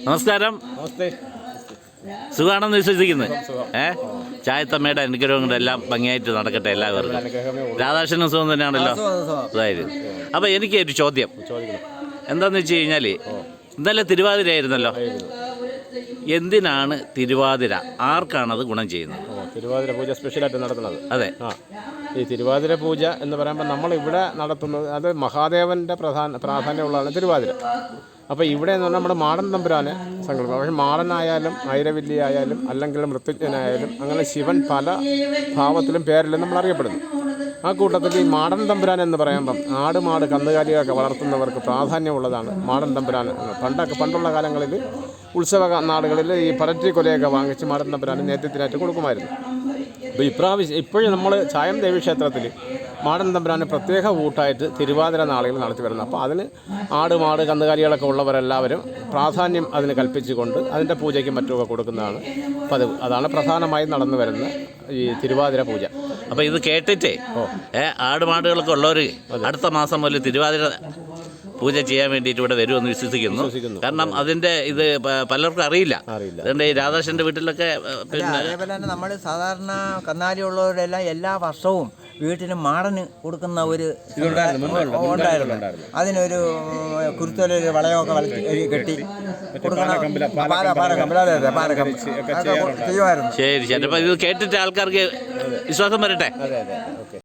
നമസ്കാരം. സുഖമാണെന്ന് വിശ്വസിക്കുന്നു. ചായത്തമ്മയുടെ അനുഗ്രഹം കൊണ്ട് എല്ലാം ഭംഗിയായിട്ട് നടക്കട്ടെ എല്ലാവർക്കും. രാധാകൃഷ്ണനും സുഖം തന്നെയാണല്ലോ. അതായത് അപ്പം എനിക്ക് ഒരു ചോദ്യം എന്താണെന്ന് വെച്ച് കഴിഞ്ഞാൽ, ഇന്നലെ തിരുവാതിര ആയിരുന്നല്ലോ. എന്തിനാണ് തിരുവാതിര? ആർക്കാണത് ഗുണം ചെയ്യുന്നത്? തിരുവാതിര പൂജ സ്പെഷ്യലായിട്ട് നടത്തുന്നത്. അതെ. ഈ തിരുവാതിര പൂജ എന്ന് പറയുമ്പോൾ നമ്മളിവിടെ നടത്തുന്നത് അത് മഹാദേവൻ്റെ പ്രാധാന്യമുള്ളതാണ് തിരുവാതിര. അപ്പോൾ ഇവിടെ എന്ന് പറഞ്ഞാൽ നമ്മുടെ മാടൻ തമ്പുരാനെ സങ്കല്പം. പക്ഷേ മാടനായാലും ഐരവില്ലി ആയാലും അല്ലെങ്കിൽ മൃത്യുഞ്ജനായാലും അങ്ങനെ ശിവൻ പല ഭാവത്തിലും പേരിലും നമ്മൾ അറിയപ്പെടുന്നു. ആ കൂട്ടത്തിൽ ഈ മാടൻ തമ്പുരാൻ എന്ന് പറയുമ്പം ആട് മാട് കന്നുകാലികളൊക്കെ വളർത്തുന്നവർക്ക് പ്രാധാന്യമുള്ളതാണ് മാടൻ തമ്പുരാൻ. പണ്ടുള്ള കാലങ്ങളിൽ ഉത്സവ നാടുകളിൽ ഈ പരറ്റി കൊലയൊക്കെ വാങ്ങിച്ച് മാടൻ തമ്പുരാന് നേതൃത്വത്തിനായിട്ട് കൊടുക്കുമായിരുന്നു. അപ്പോൾ ഇപ്പോഴും നമ്മൾ ചായം ദേവീക്ഷേത്രത്തിൽ മാടൻ തമ്പുരാന് പ്രത്യേക കൂട്ടായിട്ട് തിരുവാതിര നാളുകൾ നടത്തി വരുന്നത്. അപ്പോൾ അതിന് ആട് മാട് കന്നുകാലികളൊക്കെ ഉള്ളവരെല്ലാവരും പ്രാധാന്യം അതിന് കൽപ്പിച്ചുകൊണ്ട് അതിൻ്റെ പൂജയ്ക്കും മറ്റുമൊക്കെ കൊടുക്കുന്നതാണ് പതിവ്. അതാണ് പ്രധാനമായും നടന്നു വരുന്ന ഈ തിരുവാതിര പൂജ. അപ്പോൾ ഇത് കേട്ടിട്ടേ ആടുമാടുകളൊക്കെ ഉള്ളവർ അടുത്ത മാസം മുതൽ തിരുവാതിര പൂജ ചെയ്യാൻ വേണ്ടിയിട്ട് ഇവിടെ വരുമെന്ന് വിശ്വസിക്കുന്നു. കാരണം അതിൻ്റെ ഇത് പലർക്കും അറിയില്ല. അതുകൊണ്ട് ഈ രാധാകൃഷ്ണൻ്റെ വീട്ടിലൊക്കെ പിന്നെ അതേപോലെ തന്നെ നമ്മൾ സാധാരണ കന്നാലിയുള്ളവരെല്ലാം എല്ലാ വർഷവും വീട്ടിന് മാടന് കൊടുക്കുന്ന ഒരു ഉണ്ടായിരുന്നു. അതിനൊരു കുരുത്തോലൊരു വളയമൊക്കെ കെട്ടി ശരി ശരി. അപ്പം ഇത് കേട്ടിട്ട് ആൾക്കാർക്ക് വിശ്വാസം വരട്ടെ.